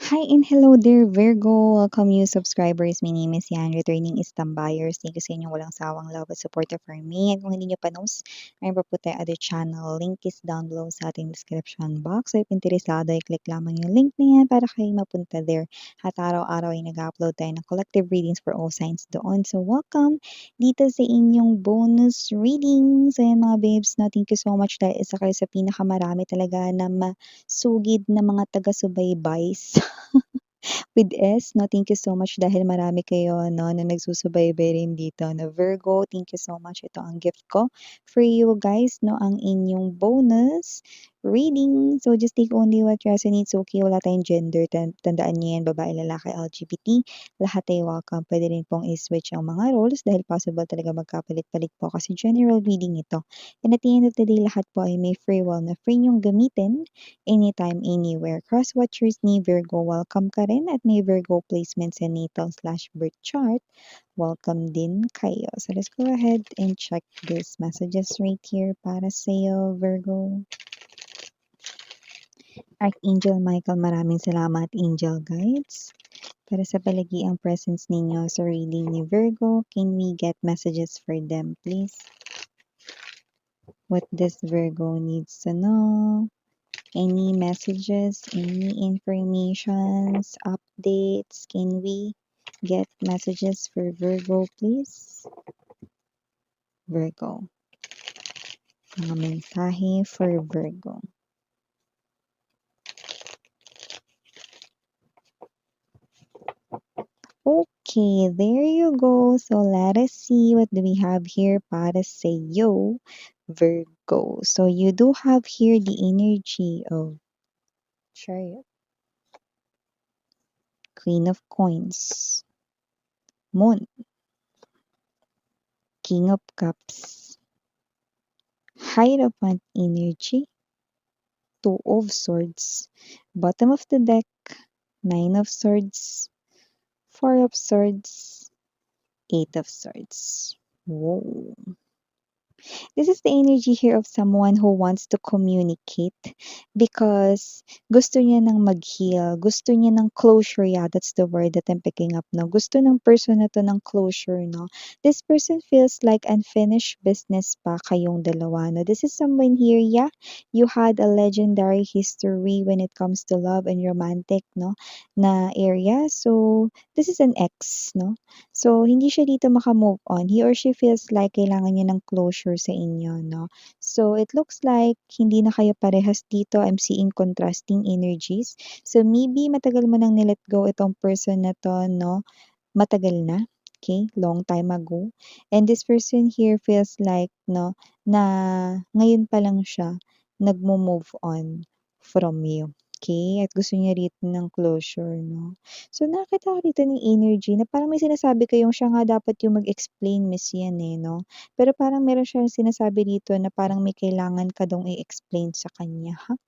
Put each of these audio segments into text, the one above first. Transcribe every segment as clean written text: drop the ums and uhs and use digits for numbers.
Hi and hello there, Virgo. Welcome you subscribers. My name is Yan, returning is Tambayers. Thank you sa inyong walang sawang love at support for me. And kung hindi nyo pa knows, mayroon pa po tayo other channel. Link is down below sa ating description box. So if interesado, i-click lamang yung link na yan para kayo mapunta there. At araw-araw ay nag-upload tayo ng collective readings for all signs doon. So welcome dito sa inyong bonus readings. Ayan mga babes, no, thank you so much dahil isa kayo sa pinakamarami talaga na masugid na mga taga-subaybays. With S, no, thank you so much dahil marami kayo, no, na nagsusubaybay rin dito na Virgo. Thank you so much. Ito ang gift ko for you guys, no, ang inyong bonus reading. So, just take only what resonates. Okay, wala tayong gender. Tandaan niyo yan, babae, lalaki, LGBT. Lahat ay welcome. Pwede rin pong i-switch ang mga roles dahil possible talaga magkapalit-palit po kasi general reading ito. And at the end of the day, lahat po ay may free will na free niyong gamitin anytime, anywhere. Cross-watchers ni Virgo, welcome ka rin at may Virgo placements sa natal/birth chart. Welcome din kayo. So let's go ahead and check these messages right here para sa'yo, Virgo. Archangel Michael, maraming salamat, Angel Guides. Para sa palagiang presence ninyo sa reading ni Virgo, can we get messages for them, please? What does Virgo needs to know? Any messages, any informations, updates? Can we get messages for Virgo, please? Virgo. Mga mensahe for Virgo. Okay, there you go. So let us see what do we have here para sa'yo, Virgo. So you do have here the energy of Chariot, Queen of Coins, Moon, King of Cups, Hierophant energy, Two of Swords, bottom of the deck, Nine of Swords, Four of Swords, Eight of Swords. Whoa. This is the energy here of someone who wants to communicate because gusto niya ng mag-heal, gusto niya ng closure, yeah, that's the word that I'm picking up now. Gusto ng person na to ng closure, no? This person feels like unfinished business pa kayong dalawa, no? This is someone here, yeah, you had a legendary history when it comes to love and romantic, no, na area. So, this is an ex, no? So, hindi siya dito maka-move on. He or she feels like kailangan niya ng closure sa inyo, no? So, it looks like hindi na kayo parehas dito. I'm seeing contrasting energies. So, maybe matagal mo nang nilet go itong person na to, no? Matagal na. Okay? Long time ago. And this person here feels like, no, na ngayon pa lang siya nagmo-move on from you. Okay? At gusto niya rito ng closure, no? So, nakita ko dito ng energy na parang may sinasabi kayong siya nga dapat yung mag-explain, Miss Yan, eh, no? Pero parang meron siyang sinasabi dito na parang may kailangan ka dong i-explain sa kanya, ha?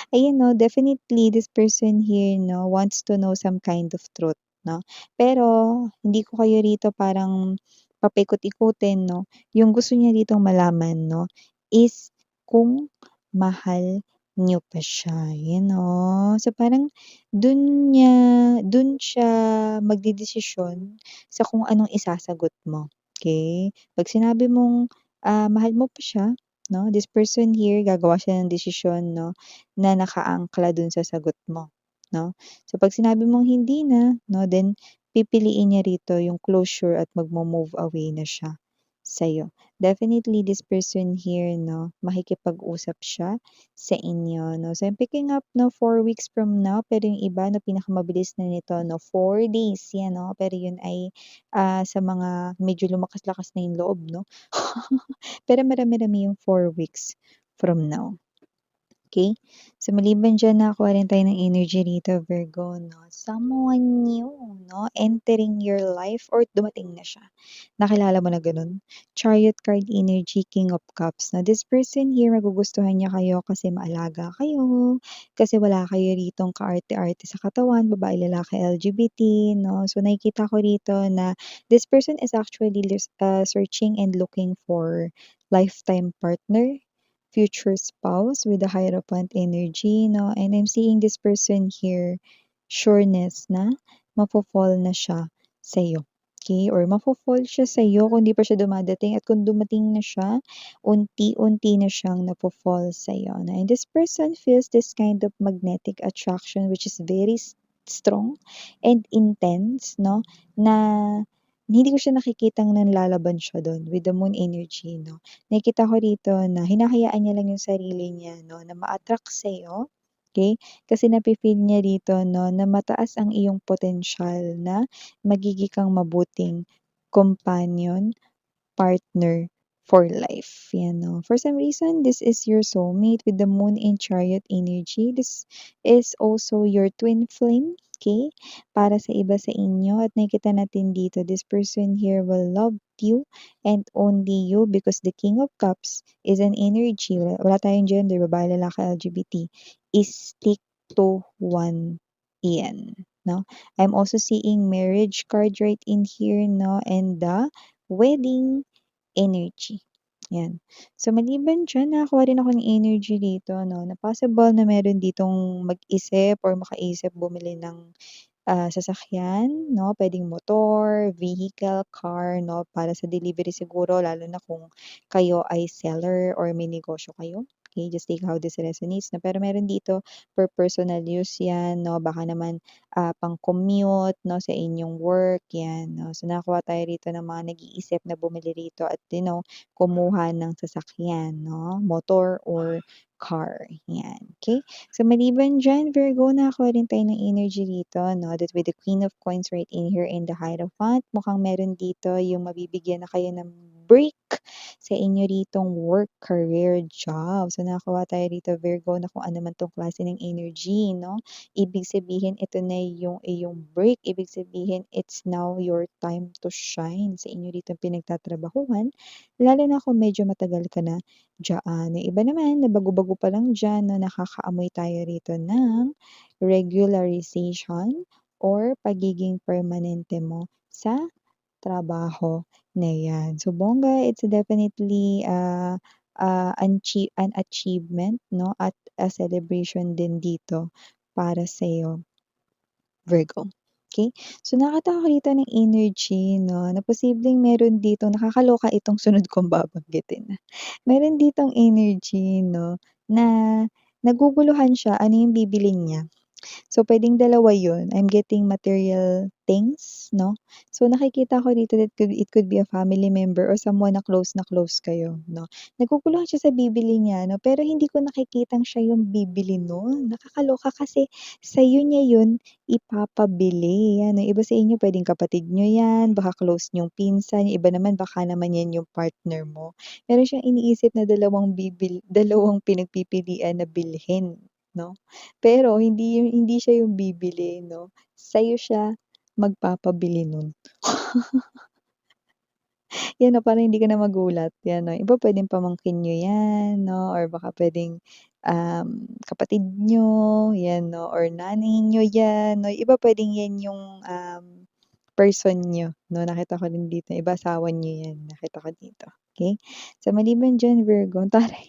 Ayan, no, definitely this person here, no, wants to know some kind of truth, no? Pero, hindi ko kayo rito parang papaikot-ikutin, no? Yung gusto niya ditong malaman, no, is kung mahal niyo pa siya, yan, no? So, parang dun siya magdedesisyon sa kung anong isasagot mo, okay? Pag sinabi mong, mahal mo pa siya, no, this person here gagawa siya ng desisyon, no, na nakaangkla dun sa sagot mo, 'no? So, 'pag sinabi mong hindi na, 'no, then pipiliin niya rito yung closure at magmo-move away na siya sa'yo. Definitely this person here, 'no, makikipag-usap siya sa inyo, 'no. So, I'm picking up, 'no, 4 weeks from now, pero yung iba, 'no, pinakamabilis na nito, 'no, 4 days, 'yan, 'no, pero yun ay, sa mga medyo lumakas-lakas na yung loob, 'no. Pero marami-rami yung 4 weeks from now. Okay? So, maliban diyan nakuha rin tayo ng energy rito, Virgo, no? Someone new, no? Entering your life or dumating na siya. Nakilala mo na ganun? Chariot card energy, King of Cups. Now, this person here, magugustuhan niya kayo kasi maalaga kayo, kasi wala kayo ritong kaarte-arte sa katawan, babae, lalaki, LGBT, no? So, nakikita ko rito na this person is actually searching and looking for lifetime partner. future spouse with the Hierophant energy, no? And I'm seeing this person here, sureness na mafo-fall na siya sa'yo. Okay? Or mafo-fall siya sa'yo kung di pa siya dumadating at kung dumating na siya, unti-unti na siyang napofall sa'yo. Na, and this person feels this kind of magnetic attraction which is very strong and intense, no? Na hindi ko siya nakikitang nanlalaban siya doon with the moon energy, no? Nakikita ko rito na hinahayaan niya lang yung sarili niya, no? Na ma-attract sa'yo. Okay? Kasi nafe-feel niya rito, no? Na mataas ang iyong potential na magiging kang mabuting companion, partner for life. Yan, no? For some reason, this is your soulmate with the moon in chariot energy. This is also your twin flame. Okay? Para sa iba sa inyo. At nakikita natin dito, this person here will love you and only you because the King of Cups is an energy. Wala tayong gender, babae, lalaki, LGBT. Is stick to one. Yan. No? I'm also seeing marriage card right in here, no? And the wedding energy. Yan. So, maliban dyan, nakakuha rin ako ng energy dito, no, na possible na meron ditong mag-isip or makaisip bumili ng sasakyan, no? Puwedeng motor, vehicle, car, no? Para sa delivery siguro lalo na kung kayo ay seller or may negosyo kayo. Okay, just take how this resonates na. Pero meron dito for personal use 'yan, no? Baka naman, pang-commute, no, sa inyong work, 'yan, no? So, nakakuha tayo rito ng mga nag-iisip na bumili rito at, kumuha ng sasakyan, no? Motor or car, 'yan, okay? So, maliban diyan, Virgo, nakakuha rin tayo ng energy dito, no? That with the Queen of Coins right in here in the Hierophant, mukhang meron dito yung mabibigyan na kayo ng break sa inyo ritong work, career, job. So, nakakuha tayo rito, Virgo, na kung ano man tong klase ng energy, no? Ibig sabihin, ito na yung iyong break. Ibig sabihin, it's now your time to shine sa inyo rito pinagtatrabahuhan. Lalo na kung medyo matagal ka na diyaan. Yung iba naman na bago-bago pa lang diyan 'no, nakakaamoy tayo rito ng regularization or pagiging permanente mo sa trabaho na 'yan. So bongga, it's definitely, an achievement 'no, at a celebration din dito para sa'yo. Virgo. Okay. So, nakakita ako dito ng energy 'no, na posibleng meron ditong nakakaloka itong sunod kong babanggitin. Meron ditong energy 'no, na naguguluhan siya ano yung bibilhin niya. So, puwedeng dalawa yun. I'm getting material things, 'no? So, nakikita ko dito that it could be a family member or someone na close kayo, 'no? Naguguluhan siya sa bibili niya, 'no, pero hindi ko nakikitang siya yung bibili nun. Nakakaloka kasi sa'yo niya yun ipapabili, 'yan. Yung iba sa inyo puwedeng kapatid niyo 'yan, baka close niyong pinsan, yung iba naman baka naman 'yan yung partner mo. Meron siyang iniisip na dalawang pinagpipilian na bilhin, 'no? Pero hindi siya yung bibili 'no, sa'yo siya magpapabili nun. 'Yan 'no, para hindi ka na magulat, 'yan 'no. Iba puwedeng pamangkin niyo 'yan 'no, or baka puwedeng, kapatid niyo 'yan 'no, or nanay niyo 'yan 'no. Iba puwedeng 'yan yung, person niyo 'no, nakita ko din dito. Iba asawa niyo 'yan, nakita ko dito, okey. So maliban diyan Virgo, ang taray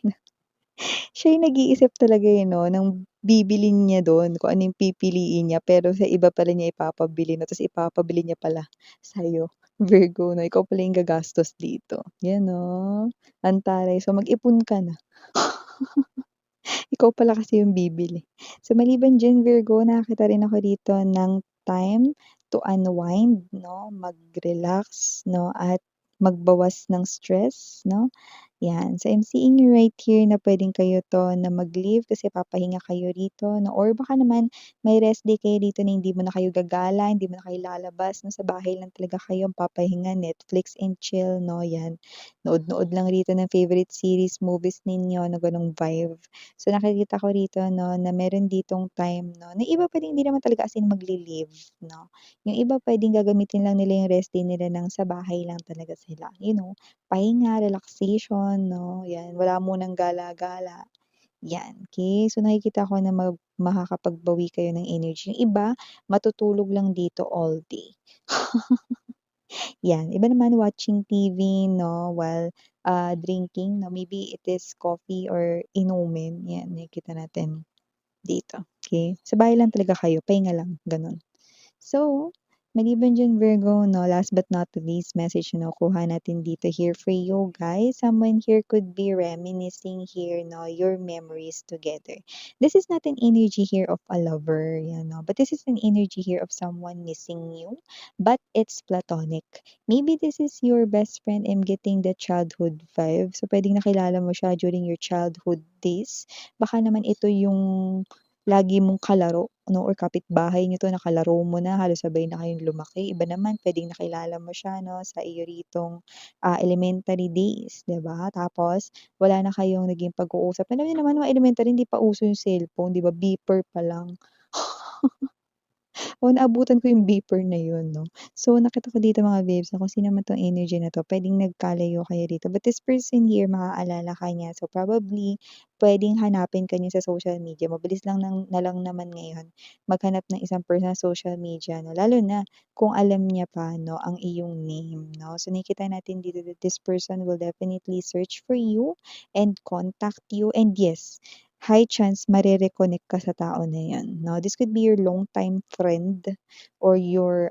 siya yung nag-iisip talaga, eh, 'no, ng bibilhin niya dun, kung ano yung pipiliin niya, pero sa iba pala niya ipapabili 'no, ta's ipapabili niya pala sa'yo, Virgo 'no, ikaw pala yung gagastos dito, 'yan 'no, ang taray. So mag-ipon ka na. Ikaw pala kasi yung bibili. So maliban diyan Virgo, nakakita rin ako dito ng time to unwind 'no, mag-relax 'no, at magbawas ng stress 'no. 'Yan. So, I'm seeing you right here na puwedeng kayo 'to na mag-leave kasi papahinga kayo rito 'no, or baka naman may rest day kayo dito na hindi mo na kayo gagala, hindi mo na kayo lalabas 'no, sa bahay lang talaga kayo papahinga, Netflix and chill 'no, 'yan. Nood-nood lang rito ng favorite series, movies ninyo na gano'ng vibe. So, nakikita ko rito 'no, na meron ditong time 'no, na iba puwedeng hindi naman talaga as in magli-leave 'no. Yung iba puwedeng gagamitin lang nila yung rest day nila ng sa bahay lang talaga sila, pahinga, relaxation 'no, 'yan. Wala munang gala-gala, 'yan, okey. So, nakikita ko na makakapagbawi kayo ng energy. Yung iba matutulog lang dito all day. Yan, iba naman watching TV 'no, while, drinking 'no, maybe it is coffee or inumin, yan nakikita natin dito, okey. Sa bahay lang talaga kayo, pahinga lang, gano'n. So, maliban diyan Virgo 'no, last but not the least message na nakukuha natin dito here for you guys, someone here could be reminiscing here 'no, your memories together. This is not an energy here of a lover, yan 'no, but this is an energy here of someone missing you, but it's platonic. Maybe this is your best friend, I'm getting the childhood vibe. So, puwedeng nakilala mo siya during your childhood days. Baka naman ito yung lagi mong kalaro 'no or kapitbahay niyo 'to, nakalaro mo na, halos sabay na kayong lumaki. Iba naman puwedeng nakilala mo siya 'no, sa iyo ritong, elementary days, 'di ba? Tapos wala na kayong naging pag-uusap. Alam niyo naman mga elementary hindi pa uso yung cellphone, 'di ba, beeper pa lang. Oo, naabutan ko yung beeper na yun 'no. So, nakita ko dito mga babes na kung sino man 'tong energy na 'to puwedeng nagkalayo kayo dito. But this person here maaalala ka niya. So, probably puwedeng hanapin ka niya sa social media. Mabilis lang na lang naman ngayon maghanap ng isang person sa social media 'no, lalo na kung alam niya pa 'no, ang iyong name 'no. So, nakikita natin dito that this person will definitely search for you and contact you and yes, high chance mare-reconnect ka sa tao na 'yan 'no. This could be your longtime friend or your,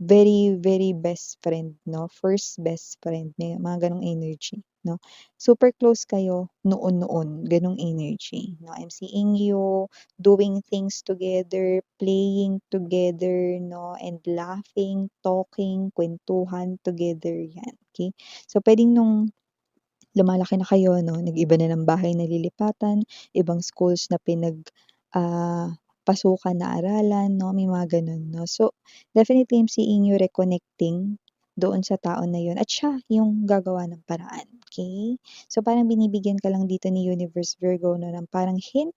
very, very best friend 'no, first best friend, may mga gano'ng energy 'no. Super close kayo noon-noon, gano'ng energy 'no. I'm seeing you doing things together, playing together 'no, and laughing, talking, kuwentuhan together 'yan, okey. So, puwedeng nung lumalaki na kayo 'no, nag-iba na ng bahay nalilipatan, ibang schools na pasukan na aralan 'no, may mga gano'n 'no. So, definitely I'm seeing you reconnecting doon sa tao na yun at siya yung gagawa ng paraan, okey? So, parang binibigyan ka lang dito ni Universe Virgo 'no, ng parang hint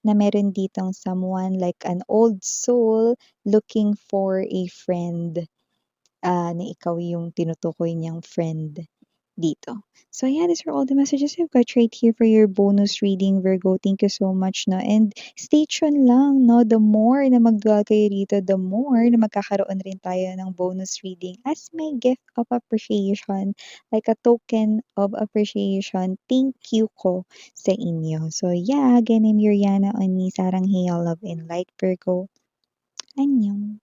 na meron ditong someone like an old soul looking for a friend, na ikaw yung tinutukoy niyang friend dito. So yeah, these are all the messages I've got right here for your bonus reading, Virgo. Thank you so much, no? And stay tuned lang, no? The more na magdala kayo rito, the more na magkakaroon rin tayo ng bonus reading as my gift of appreciation, like a token of appreciation. Thank you ko sa inyo. So yeah, again, I'm Yuriana on Sarang Hail Love and Light, Virgo. Annyeong.